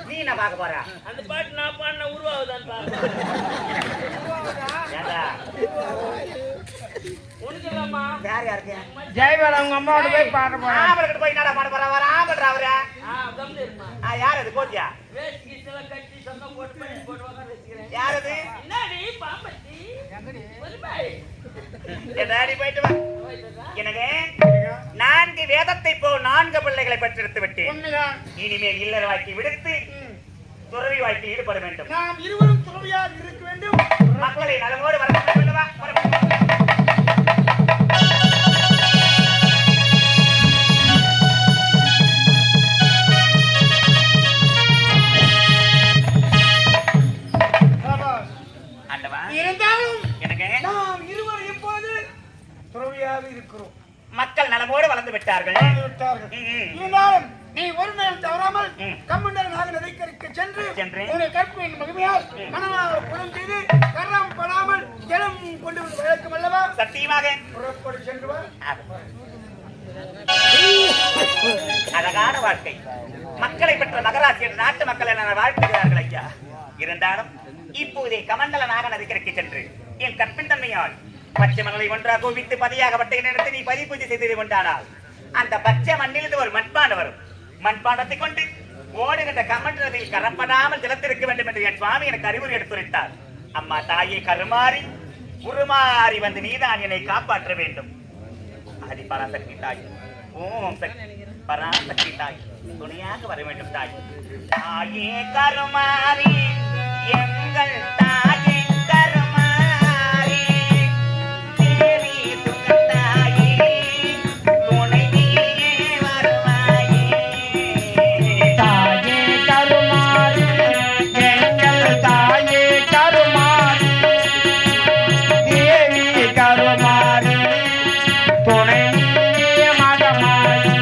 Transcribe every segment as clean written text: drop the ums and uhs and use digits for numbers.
நீ என்ன பார்க்க போற? அந்த பாட்டு நான் பாடின உருவாகுதான் பாருங்க. உனக்குலாமா யார் யாருக்கு? ஜெயவேல அவங்க அம்மாவோட போய் பாட போறேன். ஆம்பளகிட்ட போய் என்னடா பாட போற? வர ஆம்பளடா அவரு. கம்மியா இருமா. யார் அது? கோத்தியா? வேஸ்ட் கிஸ்ல கட்டி சொந்தம் போட்டு பண்ணி போட்டு உட்கார வச்சுக்கிறேன். யார் அது? என்னடி பாம்பட்டி? ஒரு பாய். எடாடி போயிட்டு வா. எனக்கு 4 வேதத்தை போல் 4 பிள்ளைகளை பெற்றெடுத்து விட்டேன். இனிமேல் இல்லற வாழ்க்கை விடுத்து துறவி வாழ்க்கையில் ஈடுபட வேண்டும். நாம் இருவரும் துறவியாக இருக்க வேண்டும். மக்களை நலமோடு வளர்க்க வேண்டும். இருந்தாலும் எனக்கு நாம் இருவரும் இப்போது துறவியாக இருக்கிறோம். மக்கள் நலமோடு வளர்ந்து விட்டார்கள். இருந்தாலும் நீ ஒரு நாள் தவறாமல் கம்மண்டல் நாக நதிக்கரைக்கு சென்று உன்னுடைய கற்பின் மகிமையால் மனமாக குணம் செய்து கரம் படாமல் ஜலம் கொண்டு வந்து வழக்கம் அல்லவா? சத்தியமாக புறப்பட்டு சென்று வா. அழகான வாழ்க்கை. மக்களை பெற்ற மகராசி என்ற நாட்டு மக்களை நான் வாழ்த்துகிறார்கள் ஐயா. இருந்தாலும் இப்போதே கமண்டல நாக நதிக்கரைக்கு சென்று என் கற்பின் தன்மையால் பச்சை மணலை ஒன்றாக குவித்து பதியாகப்பட்ட இடத்தை நீ பதி பூஜை செய்து கொண்டானால் அந்த பச்சை மண்ணிலிருந்து ஒரு மண்பாண்டம் வரும். மண்பாண்டத்தை கொண்டு ஓடுகின்ற கமண்டலத்தில் கரப்படாமல் ஜலத்திருக்க வேண்டும் என்று என் சுவாமி எனக்கு அறிவுரை எடுத்துரைத்தார். அம்மா தாயை கருமாறி உருமாறி வந்து நீதான் என்னை காப்பாற்ற வேண்டும். ஆதி பராசக்தி தாய், ஓம் சக்தி பராசக்தி தாய், துணையாக வர வேண்டும் தாய். தாயே கருமாறி எங்கள் தாயே கருமாறி தேவி சுகத்தாயே துணை நீயே வருவாயே. தாயே கருமாறி எங்கள் தாயே கருமாறி தேவி கருமாறி துணை நீயே மகமாறி.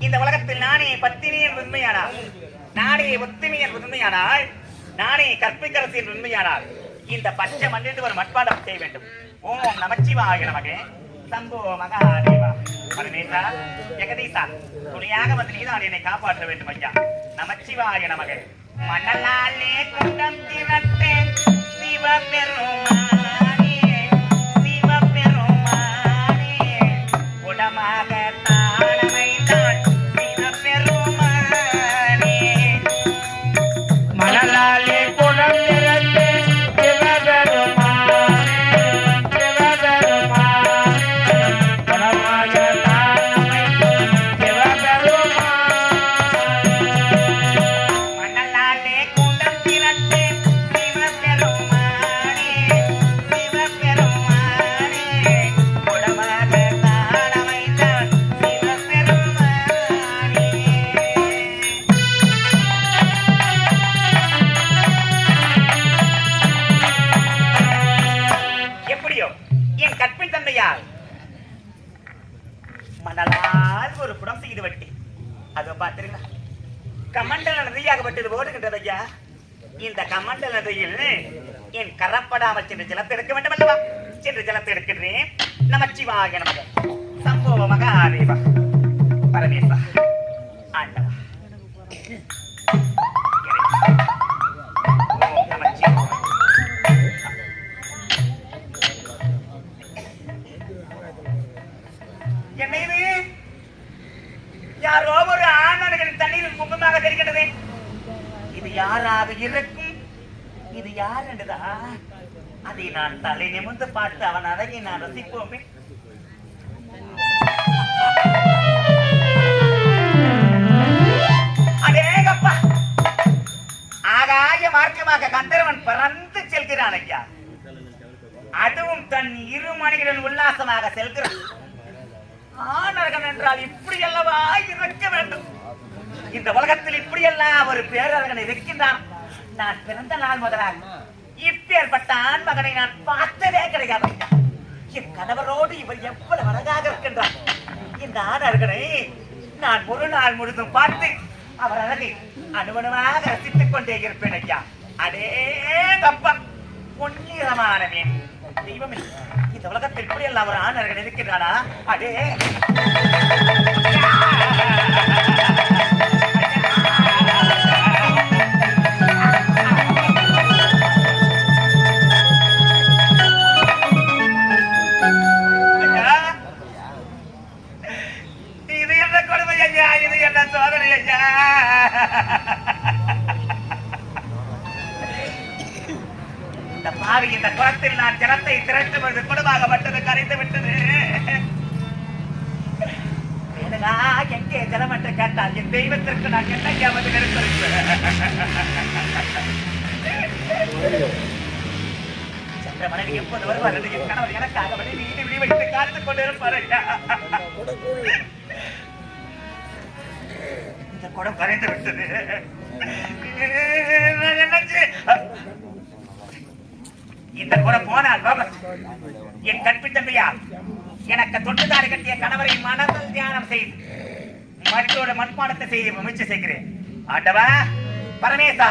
இந்த உலகத்தில் நானே பத்தினியின் உண்மையானால், நானே ஒத்துமையின் உண்மையானால், நானே கற்பிக்கரசின் உண்மையானால் இந்த பச்சை மண்ணில் ஒரு மட்பாடம் செய்ய வேண்டும். ஓம் நமச்சிவாய நமகே சம்போ மகாதேவா பரமேசா ஜெகதீசா துணையாக வந்து நீதான் என்னை காப்பாற்ற வேண்டும் ஐயா. நமச்சிவாய நமகே. மணலாலே குண்டம் திரட்டேன் சிவபெருமானே சிவபெருமானே குடமாக தானமை தான் சிவபெருமானே. மணலாலே குடம் திரட்டேன் சிவபெருமானே சிவபெருமானே குடமாக தானமை சிவபெருமானே. மணலாலே வெட்டி அதோ பாத்துருங்க கமண்டல நதியாகப்பட்டது ஓடுகின்றது ஐயா. இந்த கமண்டல நதியில் என் கரப்படாமல் சென்று ஜலத்தை எடுக்க வேண்டும் அல்லவா? சென்று ஜலத்தை எடுக்கின்றேன். நமச்சிவாய நமக. சம்போ மகாதேவா பரமேஸ்வரா ஆண்டவா. ஓம் நமச்சிவாய. என்ன இது? யாரோ ஒரு ஆணவர்களின் தண்ணீரில் முகமாக தெரிகின்றது. இது யாராக இருக்கும்? இது யார் என்றதா? அதை நான் தலை நிமிர்ந்து பார்த்து அவன் அழகை நான் ரசிப்போமே. அடேங்கப்பா, ஆகாய மார்க்கமாக கந்தர்வன் பறந்து செல்கிறான் ஐயா. அதுவும் தன் இரு மணிகளுடன் உல்லாசமாக செல்கிறான். ஆணர்கள் என்றால் இப்படி அல்லவா இருக்க வேண்டும்? இந்த உலகத்தில் இப்படியெல்லாம் ஒரு பேரழகனை இருக்கின்றான். நான் பிறந்த நாள் முதலாக இப்பேற்பட்ட ஆண் மகனை நான் பார்த்ததே கிடையாது. என் கணவரோடு இவர் எவ்வளவு அழகாக இருக்கின்றார். இந்த ஆணர்களை நான் ஒரு நாள் முழுதும் பார்த்து அவர் அழகை அணுவணுவாக ரசித்துக் கொண்டே இருப்பேன் ஐயா. அடேங்கப்பா, பொன்னிறமானவேன் தெய்வமே, இந்த உலகத்தில் இப்படி எல்லாம் ஒரு ஆணர்கள் இருக்கிறானா? அடே இது என்ன கொடுமை ஐயா, இது என்ன சோதனை ஐயா. இந்த பாவி இந்த குளத்தில் நான் ஜலத்தை திரட்டும் பொழுது குடும்பமாகப்பட்டது கரைந்து விட்டது. எங்கே ஜலம் என்று கேட்டால் என் தெய்வத்திற்கு நான் என்ன ஞாபகம் சென்ற மனைவி எப்போது வருவார் என்று என் கணவர் எனக்காக வீடு விடி வைத்து காத்துக் கொண்டிருப்பார். இந்த குடம் கரைந்து விட்டது. இந்த குடம் போனால் என் கற்பித்தன்மையா எனக்கு தொட்டுதாரி கட்டிய கணவரை மனதில் தியானம் செய்து மற்றோட மண்பானத்தை செய்ய முயற்சி செய்கிறேன். ஆண்டவா பரமேசா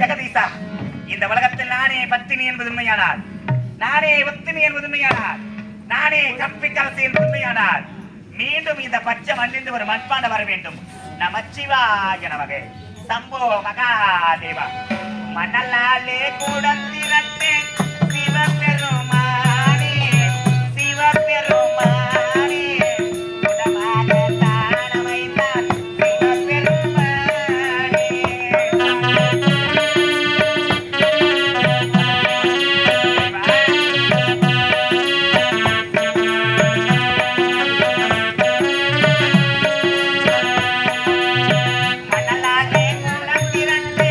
ஜெகதீசா, இந்த உலகத்தில் நானே பத்தினி என்பது உண்மையானால், நானே ஒத்தினி என்பது உண்மையானால், நானே கற்பிக்கரசு என்பது உண்மையானால், மீண்டும் இந்த பச்சை மண்ணிலிருந்து ஒரு மண்பாண்டம் வர வேண்டும். நமச்சிவாய நமக. சம்போ மகாதேவா. மணலாலே கூடத்திரட்டே சிவபெருமானே சிவபெருமானே குடமாக தானமைத்தான் சிவபெருமானே. மணலாலே கூடத்திரட்டே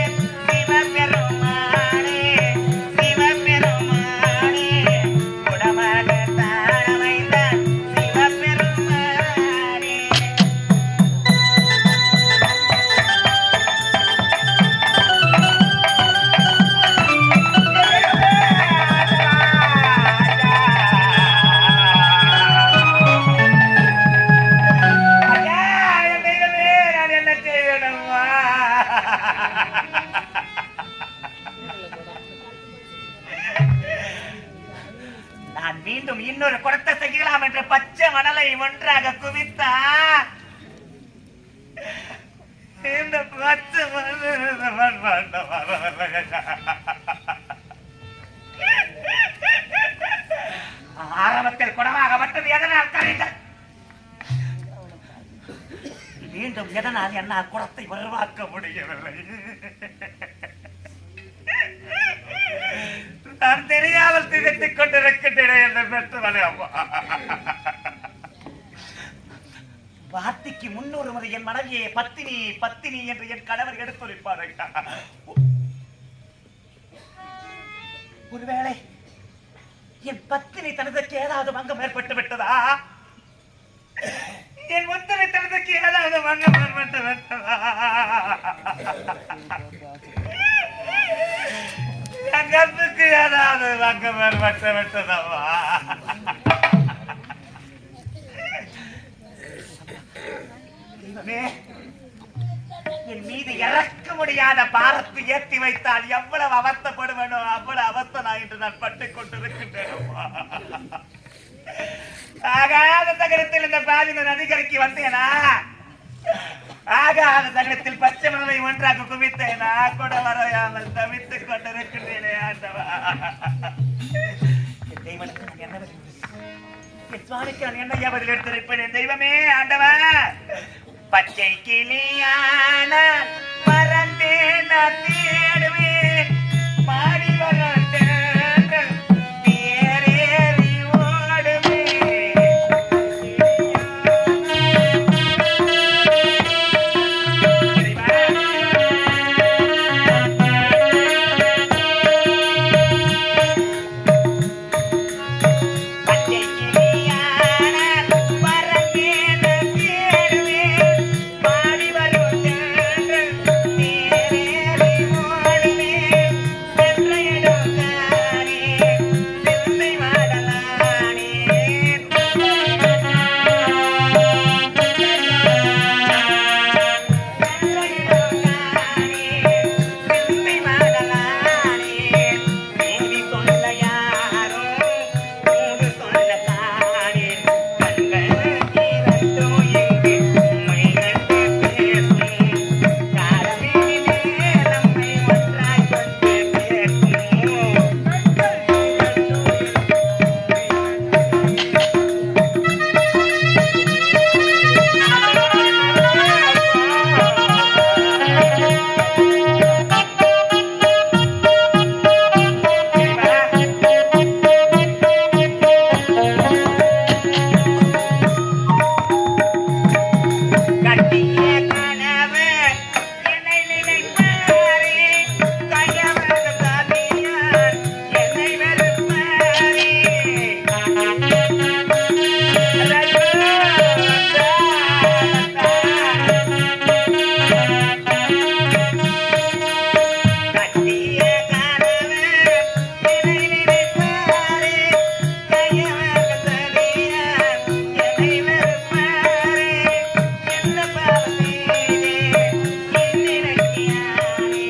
சிவபெருமானே சிவபெருமானே குடமாக தானமைத்தான் சிவபெருமானே. ஐயா, என் தெய்வமே, நான் என்ன செய்வேனம்மா? நான் மீண்டும் இன்னொரு குடத்தை செய்யலாம் என்ற பச்சை மணலை ஒன்றாக குவித்தா இந்த பச்சை ஆரம்பத்தில் குடமாக மட்டும் எதனால் கரைந்தது? மீண்டும் எதனால் என்னால் குடத்தை உருவாக்க முடியவில்லை? நான் தெரியாமல் திகைத்துக் கொண்டிருக்கின்றேன் என்று பெற்றவனே அம்மா. வார்த்தைக்கு 300 முறை என் மனைவியை பத்தினி பத்தினி என்று என் கணவர் எடுத்துரைப்பார். ஒருவேளை என் பத்தினி தனதுக்கு ஏதாவது பங்கம் ஏற்பட்டு விட்டதா? என் முத்திரை தனதுக்கு ஏதாவது பங்கம் ஏற்பட்டு விட்டதா? என் கற்புக்கு ஏதாவது பங்கம் ஏற்பட்டு விட்டதவா? என் மீது இறக்க முடியாத பாரத்தை ஏற்றி வைத்தால் எவ்வளவு அவஸ்தைப்படுவேனோ அவ்வளவு அவஸ்தை நான் இன்று நான் பட்டுக் கொண்டிருக்கின்றேன். ஆகாத தகரத்தில் இந்த பாதின நதிக்கரைக்கு வந்தேனா, ஆகாத தகரத்தில் பச்சை மணலை ஒன்றாக குவித்தேனா, கூட வரையாமல் தவித்துக் கொண்டிருக்கின்றேனே ஆண்டவா. என் தெய்வனுக்கு நான் என்ன என் சுவாமிக்கு நான் என்ன பதில் எடுத்திருப்பேன் தெய்வமே ஆண்டவா. பச்சை கிளியான மறந்தே நான் தேடுவேன் மாடி வளர்த்தேன் பேரேறி ஓடுவேன். பச்சை கிளியான மறந்தே நான் தேடுவேன் மாடி வளர்த்தேன் பேரேறி ஓடுவேன். சென்றையிடும் தானே சென்னை வாடலானே கட்டிய கனவு என்னை நினைப்பாரே கையவரது சாதியார் என்னை வெறுப்பாரே. கட்டிய கனவு என்னை நினைப்பாரே கையவரது சாதியார் என்னை வெறுப்பாரே. என்ன பாவம் செய்தேன் என் நினைக்கியானே.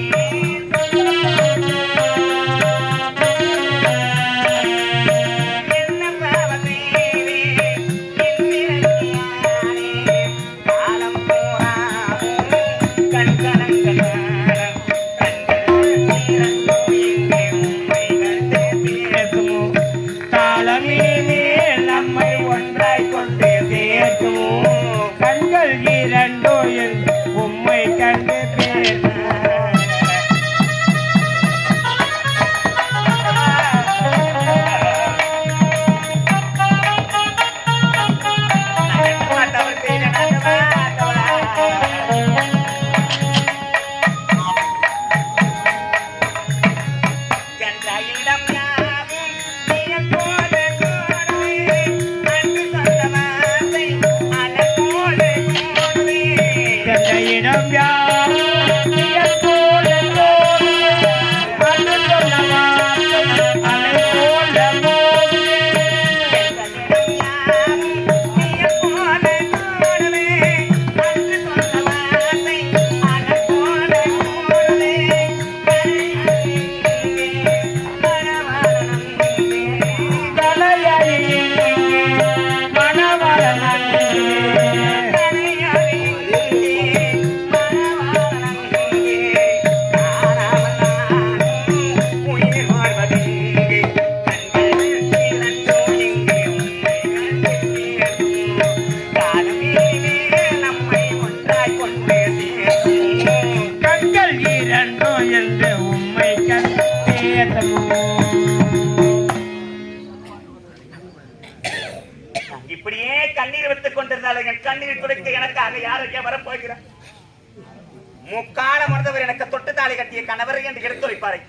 என்ன பாவம் செய்தேன் என் நினைக்கியானே. காலம் பூராவும் கண் கலங்க காலம் கண்கள் இரண்டும் இங்கே உம்மை கண்டு பேசுமோ. தாளமீனே நம்மை ஒன்றாய் கொண்டு சேர்க்குமோ. கண்கள் இரண்டோ என் உம்மை கண்டு பேசுமோ. தவறு செய்தேன் ஆண்டவா, ஆண்டவா. சென்ற இடம் யாவும் நீர் போல கூடுவே. அன்று சொன்ன வார்த்தை அலை போல கூடுவே. சென்னையிடம் யாரும் நீர் போல தோன்றுமே. அன்று சொன்ன வார்த்தை அலை போல போகுமே. சென்ற இடம் யாவும் நீர் போல கூடுவே. அன்று சொன்ன வார்த்தை அலை போல கூடுவே. மணவாளன் கண்கள் இரண்டோ என்று உம்மை கண்டு பேசுமோ. இப்படியே கண்ணீர் விட்டுக் கொண்டிருந்தாலும் என் கண்ணீர் துடைக்க எனக்காக யாருக்கே வரப்போகிறார். முக்கால முழுந்தவர் எனக்கு தொட்டு தாலி கட்டிய கணவர் என்று எடுத்துரைப்பார்.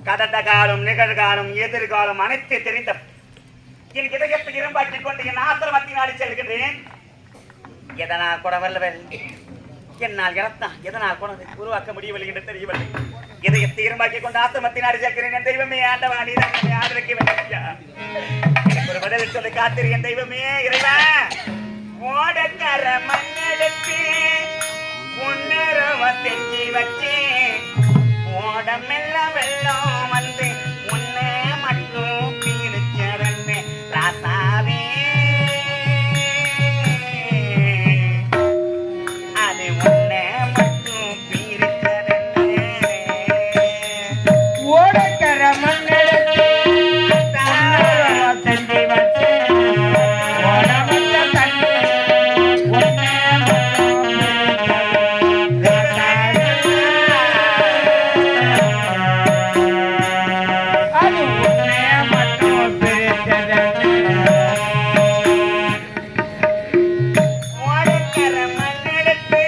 கடந்த காலம் நிகழ்காலம் எதிர்காலம் அனைத்து தெரிந்த என் இதயத்தை இரும்பாக்கிக் கொண்டு என் ஆசிரமத்தினாடி செல்கின்றேன். எதனால் கூட வல்லவர் என்னால் இறத்தான் எதனால் கூட உருவாக்க முடியவில்லை என்று தெரியவில்லை. இதயத்தை இரும்பாக்கிக் கொண்டு ஆசிரமத்தினாடி செல்கிறேன். என் தெய்வமே ஆண்டவா, நீ தான் என்னை ஆதரிக்க வேண்டும். எனக்கு ஒரு பதில் சொல்லி காத்திரு என் தெய்வமே இறைவா. ஓடக்கர மண்ணெடு செஞ்சு வச்சு ஓடமெல்லாம் வெள்ளம் வந்து உன்னை மட்டும் பிரிச்சரன்னு ராசாவே அது உன்னை மட்டும் பிரிச்சரன்னு ஓடக்கர மண்ணெடுத்து செஞ்சு வச்சு ஓடமல்ல தண்ணி ஒன்னே அது ஒன்னே மட்டும் பிரித்ததன்னு ஓடக்கர மண்ணெடுத்து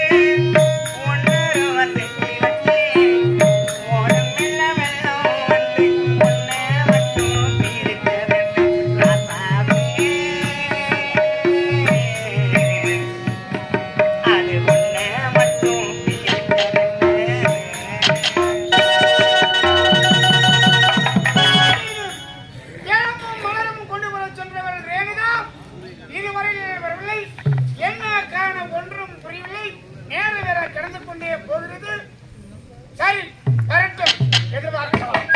ஒன்னொருவ செஞ்சு வச்சு ஓடமெல்லாம் வெள்ளம் வந்து உன்னை மட்டும் பிரிச்சரன்னு ராசாவே அது உன்னை மட்டும் பிரிச்சரன்னு ஏலமும் மலரும் கொண்டு வர சென்றவள் ரேணுகா இதுவரையில் வரவில்லை. என்ன காரணம் ஒன்றும் புரியவில்லை. நேரம் வேற கடந்து கொண்டே போகிறது. சரி வரட்டும், எதிர்பார்க்கலாம்.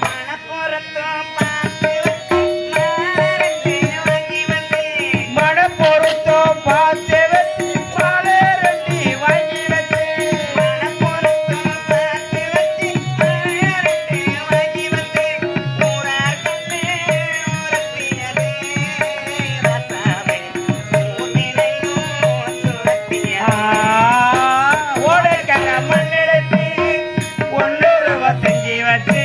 மணப்புறத்தும் பார்த்து மாறந்து வாங்கி வந்து மட பொருத்தோ பார்த்து வச்சு பாலே ரெண்டி வாங்கி வச்சு மணப்புறத்தும் பார்த்து வச்சு மாறந்து வாங்கி வந்து ஊரார் கண்ணே உரத்தியதே ராசாவே ஊனிலையும் சுரத்தியதே ஓடக்கர மண்ணெடுத்து ஒன்னொருவ செஞ்சு வச்சு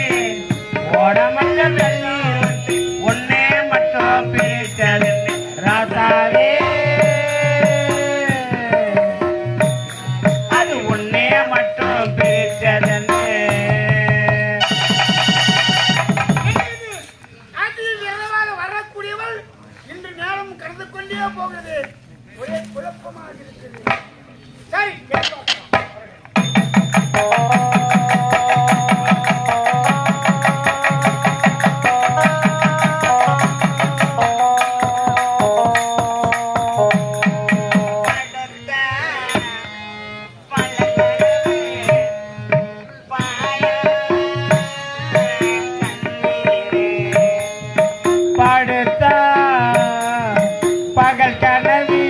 ஓடமல்ல தண்ணி வந்து ஒன்னே மட்டும் பிரித்ததன்னு ராசாவே அது ஒன்னே மட்டும் பிரித்ததன்னு ஆற்றில் விரைவாக வரக்கூடியவள் இன்று நேரம் கடந்து கொண்டே போகிறது. ஒரே குழப்பமாக இருக்கிறது. சரி கேட்போம். படத்த பழக்கடவே பாய கண்ணீரே படுத்த பகல் கனவி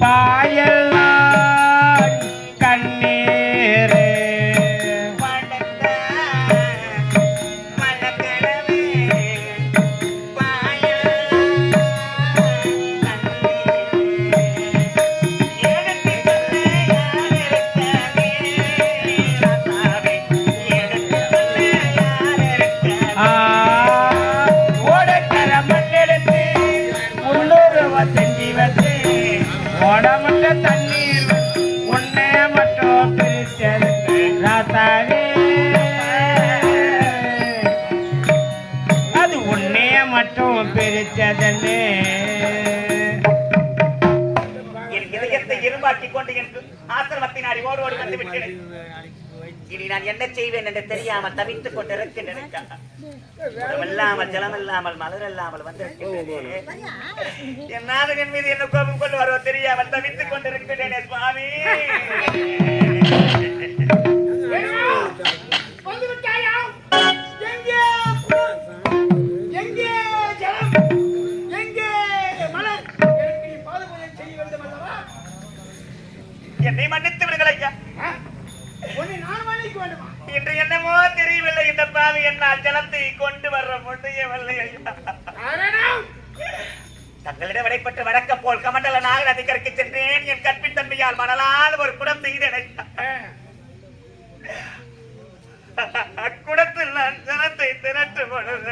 பாயெல்லாம் கண்ணீரே படத்த பழக்கடவே பாய கண்ணீரே எடுத்து சொல்ல யார் இருக்கானே ராசாவே எடுத்து சொல்ல யார் இருக்கானே ஓடக்கர மண்ணெடுத்து உள்ளூருவ செஞ்சு வச்சு ஓடமல்ல தண்ணீர் வச்சு ஒன்னே மட்டும் பிரித்தது ராசாவே அது ஒன்னே மட்டும் பிரித்ததன்னு என் இதயத்தை இரும்பாக்கிக் கொண்டு என்று ஆசிரமத்தினாடி ஓடி ஓடி வந்து விட்டேன். இனி நான் என்ன செய்வேன் என்று தெரியாமல் தவித்துக் கொண்டிருக்கின்றேன். இல்லாமல் ஜலமில்லாமல் மலரில்லாமல் வந்திருக்கின்றேன். என் நாதகன் மீது என்ன கோபம் கொண்டு வருவோ தெரியாமல் தவித்துக் கொண்டிருக்கின்றேனே சுவாமி. வந்து விட்டாயா? எங்கே எங்கே ஜலம்? எங்கே மலர்? எனக்கு நீ பாதுகாப்பு செய்ய வேண்டும் அல்லவா? என்னை மன்னித்து விடுங்கள் ஐயா. உன்னை நான் மன்னிக்க வேண்டுமா? இன்று என்னமோ தெரியவில்லை, இந்த பாவி என்னால் ஜலத்தை கொண்டு வர முடியவில்லை ஐயா. காரணம் தங்களிடம் விடைபெற்று வழக்கம் போல் கமண்டல நாக நதிக்கரைக்கு சென்றேன். என் கற்பின் தன்மையால் மணலால் ஒரு குடம் செய்தேன். அக்குடத்தில் நான் ஜனத்தை திரட்டு பொழுது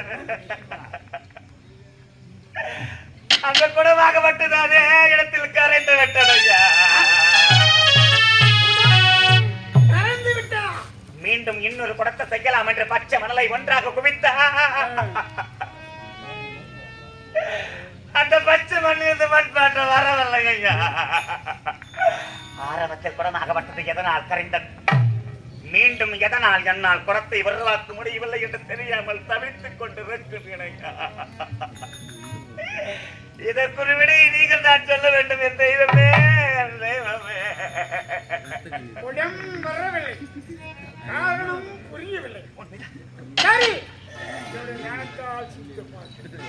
அந்த குடமாகப்பட்டது அதே இடத்தில் கரைந்து விட்டதையா. கலந்து விட்டா மீண்டும் இன்னொரு குடத்தை செய்யலாம் என்று பச்சை மணலை ஒன்றாக குவித்தா அந்த பச்சை மண்ணிலிருந்து மண் பாட்ட வரவில்லை ஐயா. ஆரம்பத்தில் குடமாகப்பட்டது எதனால் கரைந்தது, மீண்டும் எதனால் என்னால் குடத்தை வரலாற்ற முடியவில்லை என்று தெரியாமல் தவித்துக் கொண்டிருக்கிறேன். இதற்கு விட நீங்கள் தான் சொல்ல வேண்டும் என் தெய்வமே. குடம் வரவில்லை, காரணம் புரியவில்லை. சரி, ஞானத்தால் சிந்தித்து பார்க்கிறேன்.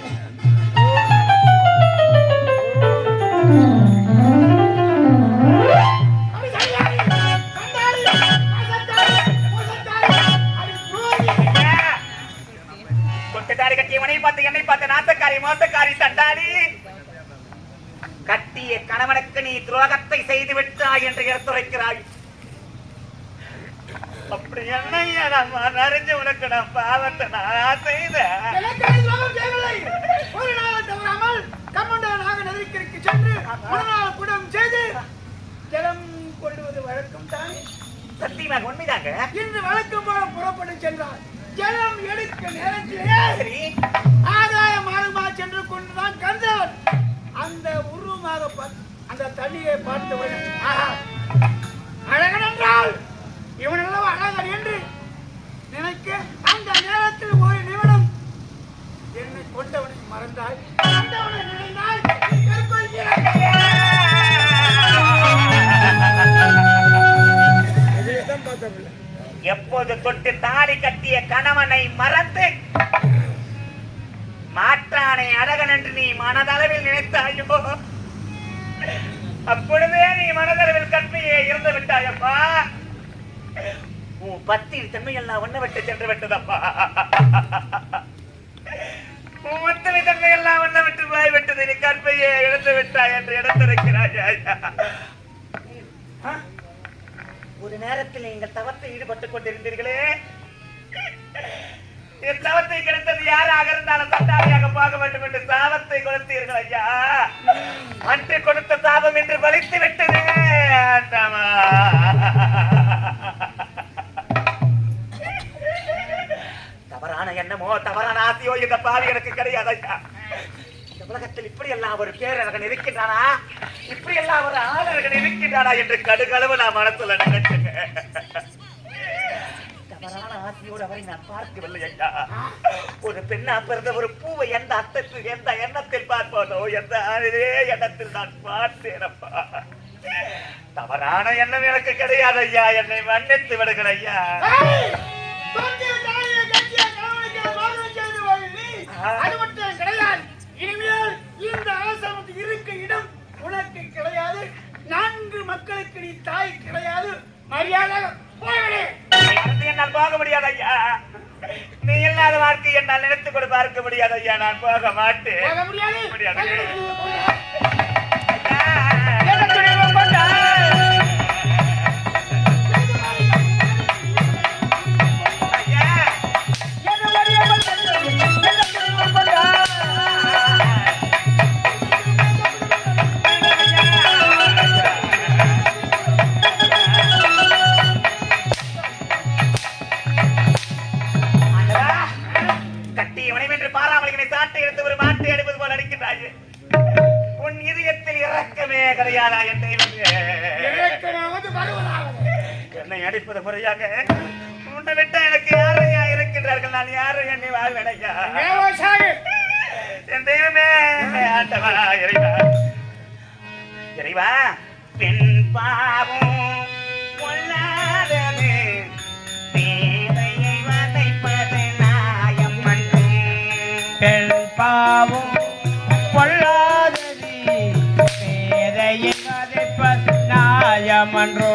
என்னை பார்த்து நாத்தக்காரி மோசக்காரி சண்டாளி, கட்டிய கணவனுக்கு நீ துரோகத்தை செய்து விட்டாய் என்று எடுத்துரைக்கிறாய். அப்படி என்னையா நான் அறிஞ்சு உனக்கு நான் பாவத்தை நான் செய்தேன். ஒரு நாள் தவறாமல் கம்மண்டலனாக நதிக்கரைக்கு சென்று மறுநாள் குடம் செய்து ஜலம் கொள்வது வழக்கம் தானே? சத்தியமாக உண்மைதாங்க. இன்று வழக்கம் போல புறப்பட்டு சென்றார். ஜலம் எடுக்க நேரத்திலே ஆதாய மாறுமா சென்று கொண்டுதான் கண்டவன் அந்த உருவமாக அந்த தண்ணியை பார்த்தவன் அழகன் என்றால் இவன் அல்லவா அழகன் என்று நினைக்க அந்த நேரத்தில் ஒரு நிமிடம் என்னை கொண்டவனை மறந்தாய், கொண்டவனை நினைந்தாய். எப்போது தொட்டு தாடி கட்டிய கணவனை மறந்து மாற்றானை அழகன் என்று நீ மனதளவில் நினைத்தாயோ, அப்பொழுதே நீ மனதளவில் கற்பியே இருந்து விட்டாயப்பா. உன் பத்தின் தன்மையெல்லாம் ஒண்ணு விட்டு சென்று விட்டதப்பா. உன் முத்தனை தன்மையெல்லாம் ஒண்ணு விட்டு போய் விட்டது. நீ கற்பையே இழந்து விட்டாய் என்று எடுத்திருக்கிறாய். ஒரு நேரத்தில் நீங்கள் தவத்தை ஈடுபட்டுக் கொண்டிருந்தீர்களே, என் தவத்தை கிடைத்தது யாராக இருந்தாலும் சட்டாளியாக போக வேண்டும் என்று சாபத்தை கொடுத்தீர்கள் ஐயா. அன்று கொடுத்த சாபம் என்று வலித்து விட்டது. தவறான எண்ணமோ தவறான ஆசையோ இந்த பாவி எனக்கு கிடையாது ஐயா. இந்த உலகத்தில் இப்படி எல்லாம் ஒரு பேரழகன் இருக்கின்றானா, இப்படி எல்லாம் ஒரு ஆளழகன் இருக்கின்றானா என்று கடுகளவு நான் மனசுல நினைச்சேன். தவறான ஆசையோடு அவரை நான் பார்க்கவில்லை ஐயா. ஒரு பெண்ணா பிறந்த ஒரு பூவை எந்த அர்த்தத்தில் எந்த எண்ணத்தில் பார்ப்போனோ எந்த எண்ணத்தில் நான் பார்த்தேனப்பா. தவறான எண்ணம் எனக்கு கிடையாது ஐயா. என்னை மன்னித்து விடுங்கள் ஐயா. அது மட்டும் கிடையாது. இனிமேல் இந்த ஆசிரமத்தில் இருக்க இடம் உனக்கு கிடையாது. 4 மக்களுக்கு நீ தாய் கிடையாது. மரியாதை என்னால் போக முடியாது ஐயா. நீ இல்லாத வாழ்க்கை என்னால் நினைத்து கூட பார்க்க முடியாது ஐயா. நான் போக மாட்டேன். முடியாது. உன் இதயத்தில் இறக்கமே கிடையாதா என் தெய்வமே? என்னை அடிப்பது முறையாக உன்னை விட்ட எனக்கு யாரையா இருக்கின்றார்கள்? நான் யாரும் என்னை வாழ்வடையா என் தெய்வமே. ஆண்டவா இறைவா, இறைவா, பெண் பாவம் கொள்ளாதது தேவையை வதைப்பது நாயம் மட்டும். பெண் பாவம் பொல்லாதது பேதையை வதைப்பது நாயமன்றோ.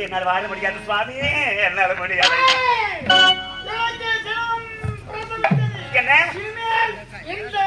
என்னால் வாழ முடியாது சுவாமி, என்னால முடியாது. எனக்கு சினம் பிறந்துவிட்டது. என்ன இனிமேல் இந்த